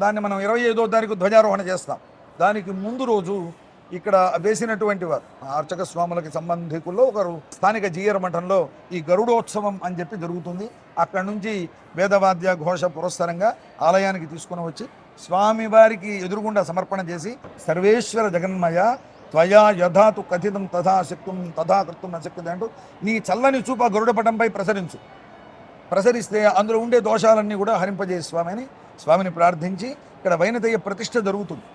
దాన్ని మనం 25వ తారీఖు ధ్వజారోహణ చేస్తాం. దానికి ముందు రోజు ఇక్కడ వేసినటువంటి వారు అర్చక స్వాములకి సంబంధికుల్లో ఒకరు స్థానిక జీయర్ మఠంలో ఈ గరుడోత్సవం అని చెప్పి జరుగుతుంది. అక్కడ నుంచి వేదవాద్య ఘోష పురస్సరంగా ఆలయానికి తీసుకుని వచ్చి స్వామివారికి ఎదురుగుండా సమర్పణ చేసి సర్వేశ్వర జగన్మయ త్వయా యథాతు కథితం తథా శక్తుం తథా కర్తుం అశక్యతే అంటూ నీ చల్లని చూప గరుడపటంపై ప్రసరిస్తే అందులో ఉండే దోషాలన్నీ కూడా హరింపజేయ స్వామి అని స్వామిని ప్రార్థించి ఇక్కడ వైనతేయ ప్రతిష్ఠ జరుగుతుంది.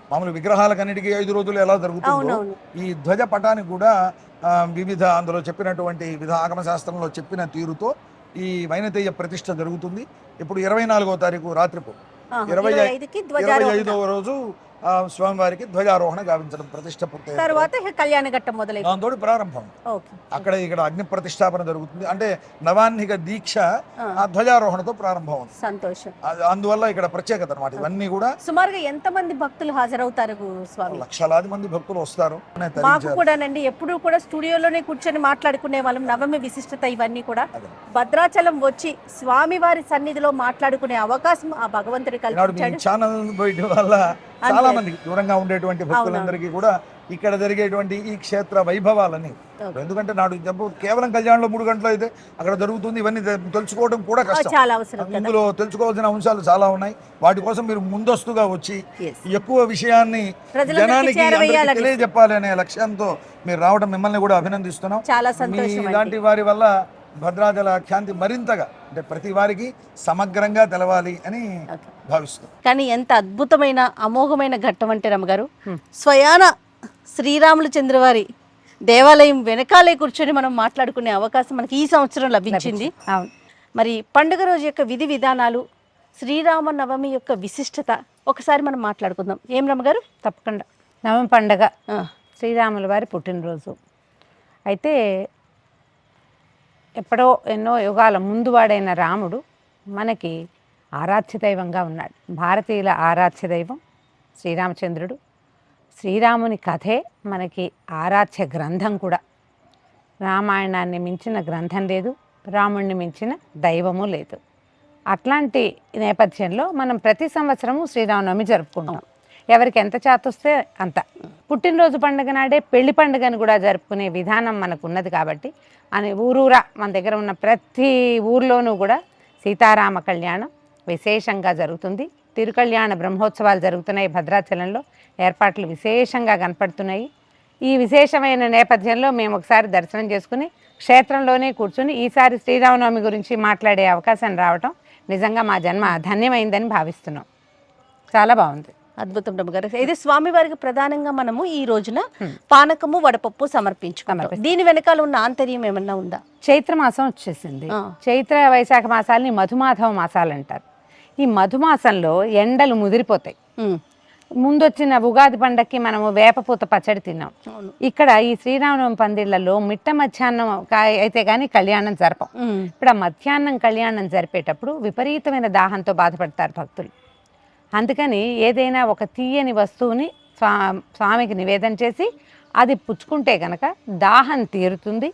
మామూలు విగ్రహాలకన్నిటికీ 5 రోజులు ఎలా జరుగుతుందో ఈ ధ్వజ పటానికి కూడా వివిధ అందులో చెప్పినటువంటి వివిధ ఆగమ శాస్త్రంలో చెప్పిన తీరుతో ఈ వైనతేయ ప్రతిష్ఠ జరుగుతుంది. ఇప్పుడు 24వ తారీఖు రాత్రిపూ 25వ రోజు స్వామివారికి ధ్వజారోహణ గావించడం ప్రతిష్ఠ పూర్తి తర్వాత కళ్యాణ ఘట్టం మొదలైంది. దాంతో ప్రారంభం. ఇక్కడ అగ్ని ప్రతిష్టాపన జరుగుతుంది. అంటే నవాన్నిక దీక్ష ఆ ధ్వజారోహణతో ప్రారంభం. సంతోషం. అందువల్ల ఇక్కడ ప్రత్యేకత అన్నమాట. ఇవన్నీ కూడా సుమారుగా ఎంత మంది భక్తులు హాజరవుతారు స్వామి? లక్షలాది మంది భక్తులు వస్తారు. మాకు కూడానండి ఎప్పుడు కూడా స్టూడియోలోనే కూర్చొని మాట్లాడుకునే వాళ్ళం. నవమి విశిష్టత ఇవన్నీ కూడా భద్రాచలం వచ్చి స్వామి వారి సన్నిధిలో మాట్లాడుకునే అవకాశం ఆ భగవంతుడి కల్పించాడు. ఛానల్ బయట వల్ల చాలా మంది దూరంగా ఉండేటువంటి భక్తులందరికీ కూడా ఇక్కడ జరిగేటువంటి ఈ క్షేత్ర వైభవాలని, ఎందుకంటే నాడు కేవలం కళ్యాణంలో 3 గంటలు అయితే అక్కడ జరుగుతుంది. ఇవన్నీ తెలుసుకోవడం కూడా కష్టం. ఇందులో తెలుసుకోవాల్సిన అంశాలు చాలా ఉన్నాయి. వాటి కోసం మీరు ముందస్తుగా వచ్చి ఎక్కువ విషయాన్ని జనానికి తెలియజెప్పాలి అనే లక్ష్యంతో మీరు రావడం మిమ్మల్ని కూడా అభినందిస్తున్నాం. ఇలాంటి వారి వల్ల భద్రాచల ఖ్యాతి మరింతగా అంటే ప్రతి వారికి సమగ్రంగా తెలవాలి అని భావిస్తాం. కానీ ఎంత అద్భుతమైన అమోఘమైన ఘట్టం అంటే రమ్మగారు, స్వయాన శ్రీరాములచంద్ర వారి దేవాలయం వెనకాలే కూర్చొని మనం మాట్లాడుకునే అవకాశం మనకి ఈ సంవత్సరం లభించింది. మరి పండుగ రోజు యొక్క విధి విధానాలు, శ్రీరామనవమి యొక్క విశిష్టత ఒకసారి మనం మాట్లాడుకుందాం. ఏం రమ్మగారు? తప్పకుండా. నవమి పండగ శ్రీరాముల వారి పుట్టినరోజు. అయితే ఎప్పుడో ఎన్నో యుగాల ముందు వాడైన రాముడు మనకి ఆరాధ్య దైవంగా ఉన్నాడు. భారతీయుల ఆరాధ్య దైవం శ్రీరామచంద్రుడు. శ్రీరాముని కథే మనకి ఆరాధ్య గ్రంథం కూడా. రామాయణాన్ని మించిన గ్రంథం లేదు, రాముడిని మించిన దైవము లేదు. అట్లాంటి నేపథ్యంలో మనం ప్రతి సంవత్సరము శ్రీరామనవమి జరుపుకుంటాం. ఎవరికి ఎంత చేతొస్తే అంత. పుట్టినరోజు పండుగ నాడే పెళ్లి పండుగను కూడా జరుపుకునే విధానం మనకు ఉన్నది కాబట్టి అని ఊరూరా మన దగ్గర ఉన్న ప్రతి ఊర్లోనూ కూడా సీతారామ కళ్యాణం విశేషంగా జరుగుతుంది. తిరుకళ్యాణ బ్రహ్మోత్సవాలు జరుగుతున్నాయి. భద్రాచలంలో ఏర్పాట్లు విశేషంగా కనపడుతున్నాయి. ఈ విశేషమైన నేపథ్యంలో మేము ఒకసారి దర్శనం చేసుకుని క్షేత్రంలోనే కూర్చుని ఈసారి శ్రీరామనవమి గురించి మాట్లాడే అవకాశం రావటం నిజంగా మా జన్మ ధన్యమైందని భావిస్తున్నాం. చాలా బాగుంది. అద్భుతం రమ్మగారు. ఇది స్వామివారికి ప్రధానంగా మనము ఈ రోజున పానకము వడపప్పు సమర్పించుకున్నాం. దీని వెనకాల ఉన్న ఆంతర్యం ఏమన్నా ఉందా? చైత్రమాసం వచ్చేసింది. చైత్ర వైశాఖ మాసాలని మధుమాధవ మాసాలు అంటారు. ఈ మధుమాసంలో ఎండలు ముదిరిపోతాయి. ముందొచ్చిన ఉగాది పండక్కి మనము వేపపూత పచ్చడి తిన్నాం. ఇక్కడ ఈ శ్రీరామనవమి పందిళ్లలో మిట్ట మధ్యాహ్నం అయితే కానీ కళ్యాణం జరపం. ఇప్పుడు ఆ మధ్యాహ్నం కళ్యాణం జరిపేటప్పుడు విపరీతమైన దాహంతో బాధపడతారు భక్తులు. అందుకని ఏదైనా ఒక తీయని వస్తువుని స్వామికి నివేదన చేసి అది పుచ్చుకుంటే కనుక దాహం తీరుతుంది,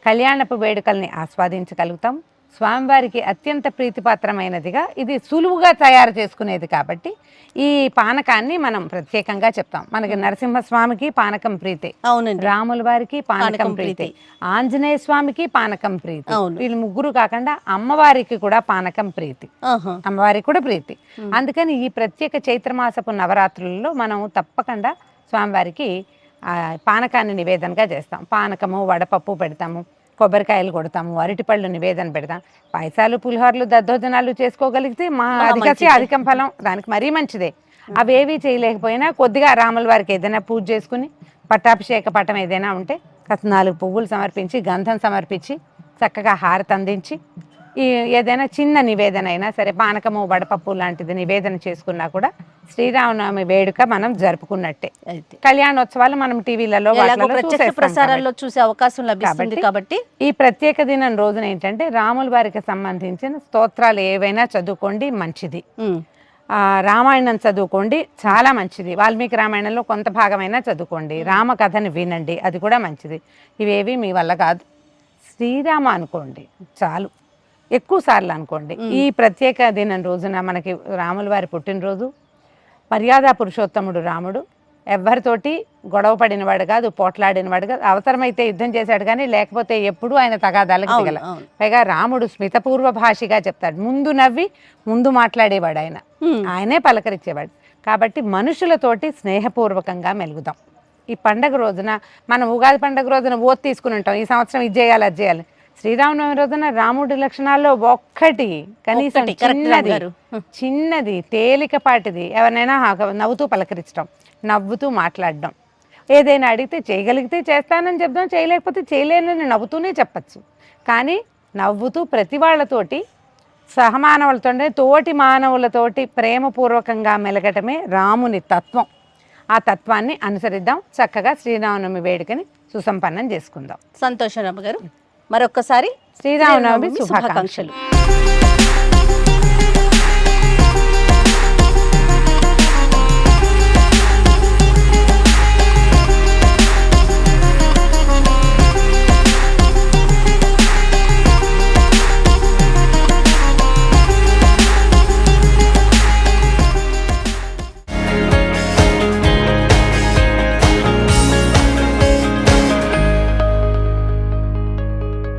కళ్యాణపు వేడుకల్ని ఆస్వాదించగలుగుతాం. స్వామివారికి అత్యంత ప్రీతిపాత్రమైనదిగా ఇది సులువుగా తయారు చేసుకునేది కాబట్టి ఈ పానకాన్ని మనం ప్రత్యేకంగా చెప్తాం. మనకి నరసింహస్వామికి పానకం ప్రీతి, అవునండి, రాముల వారికి పానకం ప్రీతి, ఆంజనేయ స్వామికి పానకం ప్రీతి, వీళ్ళు ముగ్గురు కాకుండా అమ్మవారికి కూడా పానకం ప్రీతి, అమ్మవారికి కూడా ప్రీతి. అందుకని ఈ ప్రత్యేక చైత్రమాసపు నవరాత్రులలో మనం తప్పకుండా స్వామివారికి పానకాన్ని నివేదనగా చేస్తాం. పానకము వడపప్పు పెడతాము, కొబ్బరికాయలు కొడతాము, అరటిపళ్ళు నివేదన పెడతాం. పాయసాలు పులిహోరలు దద్దోజనాలు చేసుకోగలిగితే మా అధికం ఫలం, దానికి మరీ మంచిదే. అవేవి చేయలేకపోయినా కొద్దిగా రాముల వారికి ఏదైనా పూజ చేసుకుని పట్టాభిషేక పటం ఏదైనా ఉంటే కాస్త 4 పువ్వులు సమర్పించి గంధం సమర్పించి చక్కగా హారతి అందించి ఈ ఏదైనా చిన్న నివేదన అయినా సరే పానకము వడపప్పు లాంటిది నివేదన చేసుకున్నా కూడా శ్రీరామనవమి వేడుక మనం జరుపుకున్నట్టే. కళ్యాణోత్సవాలు మనం టీవీలలో ప్రసారాల్లో చూసే అవకాశం లభిస్తుంది కాబట్టి ఈ ప్రత్యేక దినం రోజున ఏంటంటే రాముల వారికి సంబంధించిన స్తోత్రాలు ఏవైనా చదువుకోండి, మంచిది. రామాయణం చదువుకోండి, చాలా మంచిది. వాల్మీకి రామాయణంలో కొంత భాగమైనా చదువుకోండి, రామకథని వినండి, అది కూడా మంచిది. ఇవేవి మీ వల్ల కాదు, శ్రీరామ అనుకోండి చాలు, ఎక్కువ సార్లు అనుకోండి. ఈ ప్రత్యేక దినం రోజున మనకి రాముల వారి పుట్టినరోజు. మర్యాద పురుషోత్తముడు రాముడు ఎవరితోటి గొడవ పడినవాడు కాదు, పోట్లాడినవాడు కాదు. అవసరమైతే యుద్ధం చేశాడు కానీ లేకపోతే ఎప్పుడు ఆయన తగాదాలకు దిగల. పైగా రాముడు స్మితపూర్వ భాషిగా చెప్తాడు, ముందు నవ్వి ముందు మాట్లాడేవాడు ఆయన, ఆయనే పలకరించేవాడు. కాబట్టి మనుషులతోటి స్నేహపూర్వకంగా మెలుగుదాం. ఈ పండగ రోజున మనం ఉగాది పండగ రోజున ఓత్ తీసుకుని ఉంటాం, ఈ సంవత్సరం ఇది చేయాలి అది చేయాలి. శ్రీరామనవమి రోజున రాముడి లక్షణాల్లో ఒక్కటి కనీసం చిన్నది తేలికపాటిది ఎవరినైనా నవ్వుతూ పలకరించడం, నవ్వుతూ మాట్లాడడం, ఏదైనా అడిగితే చేయగలిగితే చేస్తానని చెప్దాం, చేయలేకపోతే చేయలేనని నవ్వుతూనే చెప్పచ్చు. కానీ నవ్వుతూ ప్రతి వాళ్ళతోటి సహమానవులతోనే తోటి మానవులతోటి ప్రేమపూర్వకంగా మెలగటమే రాముని తత్వం. ఆ తత్వాన్ని అనుసరిద్దాం, చక్కగా శ్రీరామనవమి వేడుకని సుసంపన్నం చేసుకుందాం. సంతోషం రమ్మ గారు, మరొక్కసారి శ్రీరామనవమి శుభాకాంక్షలు.